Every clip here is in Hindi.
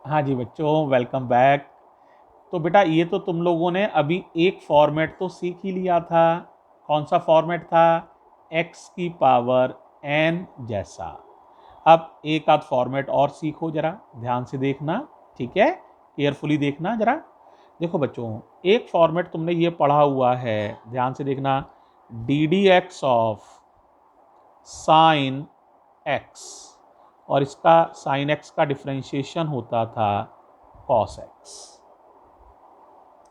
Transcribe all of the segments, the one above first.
हाँ जी बच्चों, वेलकम बैक। तो बेटा ये तो तुम लोगों ने अभी एक फॉर्मेट तो सीख ही लिया था। कौन सा फॉर्मेट था? x की पावर n जैसा। अब एक आध फॉर्मेट और सीखो, जरा ध्यान से देखना, ठीक है? केयरफुली देखना जरा। देखो बच्चों, एक फॉर्मेट तुमने ये पढ़ा हुआ है, ध्यान से देखना। ddx ऑफ साइन x, और इसका साइन x का डिफरेंशिएशन होता था कॉस x।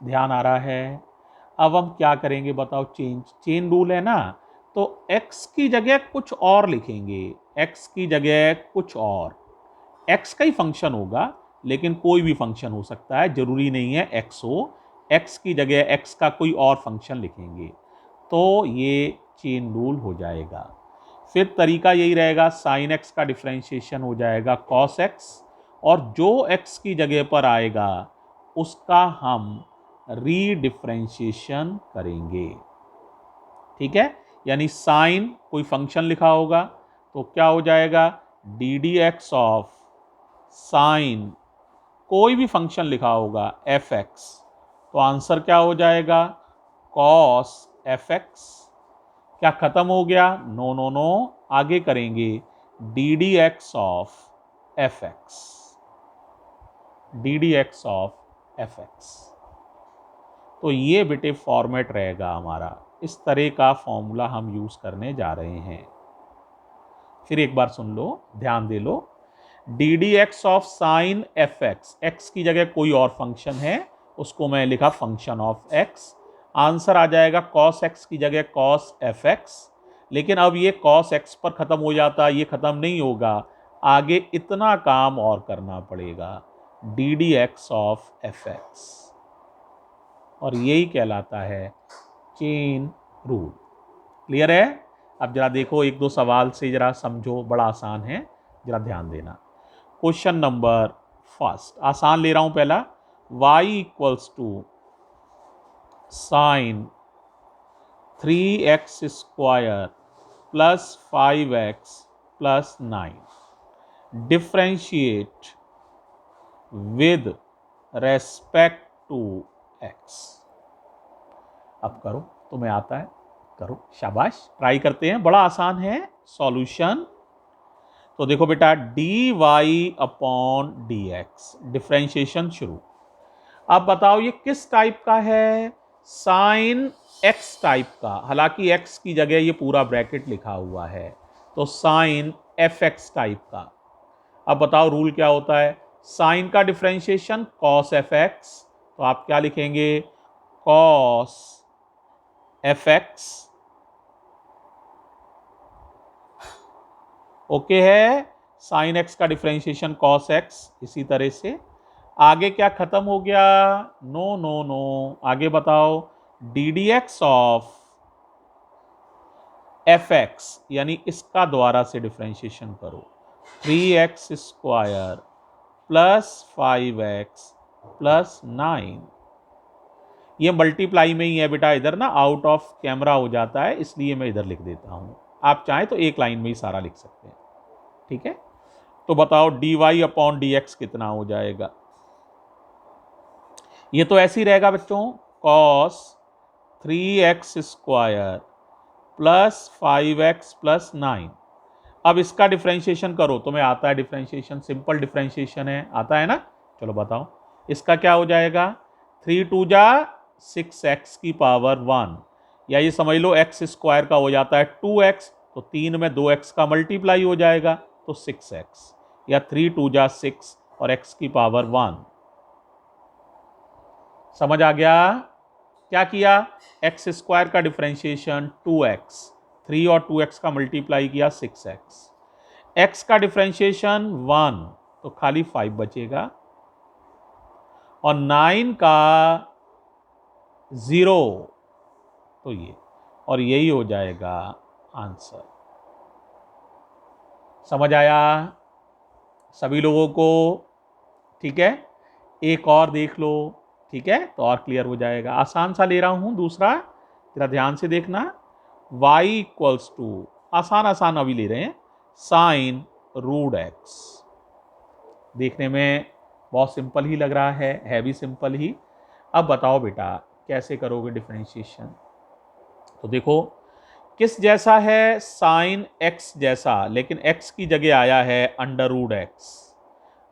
ध्यान आ रहा है? अब हम क्या करेंगे बताओ? चेन रूल है ना, तो x की जगह कुछ और लिखेंगे। x की जगह कुछ और, x का ही फंक्शन होगा, लेकिन कोई भी फंक्शन हो सकता है, जरूरी नहीं है x हो। x की जगह x का कोई और फंक्शन लिखेंगे, तो ये चेन रूल हो जाएगा। फिर तरीका यही रहेगा, साइन x का डिफरेंशिएशन हो जाएगा कॉस x, और जो x की जगह पर आएगा उसका हम रीडिफरेंशिएशन करेंगे, ठीक है? यानी साइन कोई फंक्शन लिखा होगा तो क्या हो जाएगा? D d x of sign कोई भी फंक्शन लिखा होगा एफ एक्स, तो आंसर क्या हो जाएगा? Cos F x. क्या खत्म हो गया? नो नो नो, आगे करेंगे D d x of F x, d d x of F x. तो ये बेटे फॉर्मेट रहेगा हमारा। इस तरह का फॉर्मूला हम यूज करने जा रहे हैं। फिर एक बार सुन लो, ध्यान दे लो। D d x of sine f x, x की जगह कोई और फंक्शन है, उसको मैं लिखा फंक्शन ऑफ एक्स। आंसर आ जाएगा कॉस एक्स की जगह कॉस एफ एक्स। लेकिन अब ये कॉस एक्स पर खत्म हो जाता, ये खत्म नहीं होगा, आगे इतना काम और करना पड़ेगा, D d x of F x, और यही कहलाता है चेन रूल। क्लियर है? अब जरा देखो, एक दो सवाल से जरा समझो, बड़ा आसान है, जरा ध्यान देना। क्वेश्चन नंबर फर्स्ट, आसान ले रहा हूं पहला। y equals to sine 3x square plus 5x plus 9 differentiate with respect to x। अब करो, तुम्हें आता है, करो, शाबाश, ट्राई करते हैं, बड़ा आसान है। सॉल्यूशन तो देखो बेटा, d y upon d x, differentiation शुरू। अब बताओ ये किस टाइप का है? साइन एक्स टाइप का, हालांकि एक्स की जगह ये पूरा ब्रैकेट लिखा हुआ है, तो साइन एफ एक्स टाइप का। अब बताओ रूल क्या होता है? साइन का डिफ्रेंशिएशन कॉस एफ एक्स, तो आप क्या लिखेंगे? Cos F x. ओके है? साइन एक्स का डिफरेंशिएशन कॉस एक्स। इसी तरह से आगे क्या खत्म हो गया? नो नो नो, आगे बताओ D d x of F x, यानी इसका द्वारा से डिफरेंशिएशन करो, 3x square plus 5x plus 9। ये मल्टीप्लाई में ही है बेटा, इधर ना आउट ऑफ कैमरा हो जाता है, इसलिए मैं इधर लिख देता हूं। आप चाहें तो एक लाइन में ही सारा लिख सकते हैं, ठीक है? तो बताओ d y upon d x कितना हो जाएगा? ये तो ऐसे ही रहेगा बच्चों, cos 3x square plus 5x plus 9। अब इसका डिफ्रेंशिएशन करो, तुम्हें आता है डिफ्रेंशिएशन, सिंपल डिफ्रेंशिएशन है, आता है ना? चलो बताओ इसका क्या हो जाएगा? 3 टू जा 6x की पावर 1, या ये समझ लो x स्क्वायर का हो जाता है 2x, तो 3 में 2x का मल्टीप्लाई हो जाएगा, तो 6x, या 3 टू जा 6 और x की पावर 1। समझ आ गया? क्या किया? एक्स स्क्वायर का डिफरेंशिएशन 2x, 3 और 2x का मल्टीप्लाई किया 6x, x का डिफरेंशिएशन 1, तो खाली 5 बचेगा, और 9 का 0, तो ये, और यही हो जाएगा आंसर। समझ आया सभी लोगों को? ठीक है, एक और देख लो, ठीक है, तो और क्लियर हो जाएगा। आसान सा ले रहा हूं दूसरा, जरा ध्यान से देखना। y इक्वल्स टू, आसान आसान अभी ले रहे हैं, साइन रूट एक्स। देखने में बहुत सिंपल ही लग रहा है भी सिंपल ही। अब बताओ बेटा कैसे करोगे डिफरेंशिएशन। तो देखो किस जैसा है, साइन एक्स जैसा, लेकिन एक्स की जगह आया है अंडर रूट एक्स।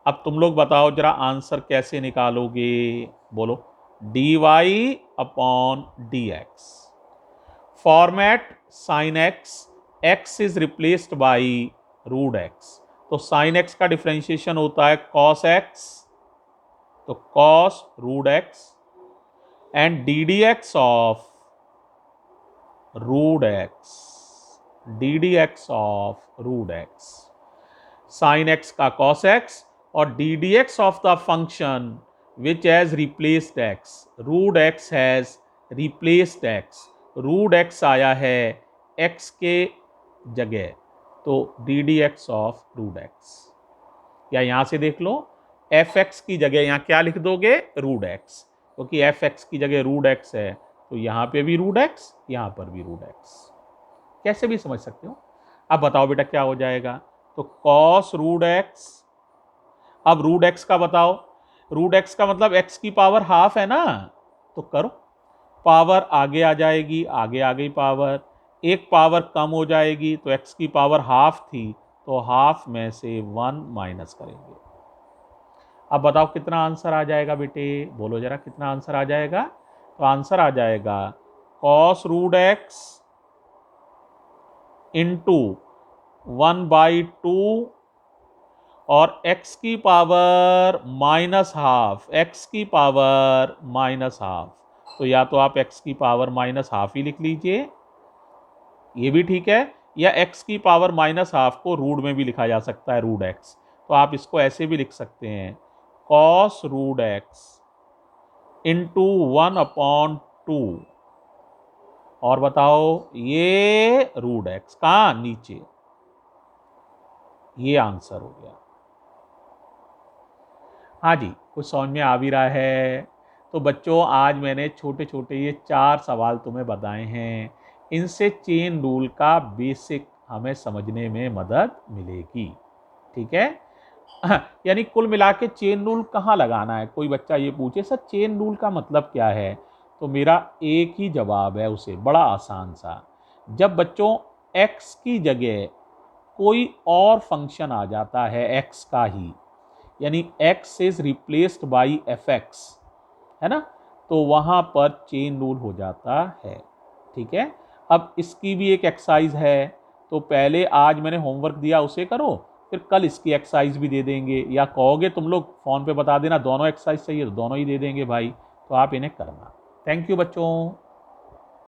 अब तुम लोग बताओ जरा आंसर कैसे निकालोगे, बोलो। D y upon d x, format sine x, x is replaced by root x. तो साइन एक्स का डिफरेंशिएशन होता है कॉस एक्स, तो cos root x, and d d x of root x, d d x of root x, sine x का कॉस एक्स और d d x of the function which has replaced x, root x has replaced x, root x आया है एक्स के जगह, तो d d x of root x. या यहां से देख लो, एफ एक्स की जगह यहां क्या लिख दोगे, रूट एक्स, क्योंकि एफ एक्स की जगह रूट एक्स है, तो यहां पे भी रूट एक्स, यहां पर भी रूट एक्स, कैसे भी समझ सकते हो। अब बताओ बेटा क्या हो जाएगा, तो कॉस रूट एक्स, अब रूट एक्स का बताओ, रूट एक्स का मतलब एक्स की पावर हाफ है ना, तो करो, पावर आगे आ जाएगी, आगे आ गई पावर, एक पावर कम हो जाएगी, तो एक्स की पावर हाफ थी, तो हाफ में से 1 माइनस करेंगे। अब बताओ कितना आंसर आ जाएगा बेटे, बोलो जरा कितना आंसर आ जाएगा। तो आंसर आ जाएगा कॉस रूट एक्स इंटू 1/2 और x की पावर माइनस हाफ, x की पावर माइनस हाफ, तो या तो आप x की पावर माइनस हाफ ही लिख लीजिए, ये भी ठीक है, या x की पावर माइनस हाफ को रूट में भी लिखा जा सकता है, रूट x, तो आप इसको ऐसे भी लिख सकते हैं कॉस रूट एक्स इंटू 1/2, और बताओ ये रूट एक्स कहाँ, नीचे, ये आंसर हो गया। हाँ जी, कुछ समझ में आ भी रहा है। तो बच्चों आज मैंने छोटे छोटे ये 4 सवाल तुम्हें बताए हैं, इनसे चेन रूल का बेसिक हमें समझने में मदद मिलेगी, ठीक है। यानी कुल मिला के चेन रूल कहाँ लगाना है, कोई बच्चा ये पूछे सर चेन रूल का मतलब क्या है, तो मेरा एक ही जवाब है उसे, बड़ा आसान सा। जब बच्चों x की जगह कोई और फंक्शन आ जाता है x का ही, यानी x is replaced by F x, है ना, तो वहां पर चेन रूल हो जाता है, ठीक है। अब इसकी भी एक एक्सरसाइज है, तो पहले आज मैंने होमवर्क दिया उसे करो, फिर कल इसकी एक्सरसाइज भी दे देंगे, या कहोगे तुम लोग फ़ोन पे बता देना दोनों एक्सरसाइज चाहिए तो दोनों ही दे देंगे भाई, तो आप इन्हें करना। थैंक यू बच्चों।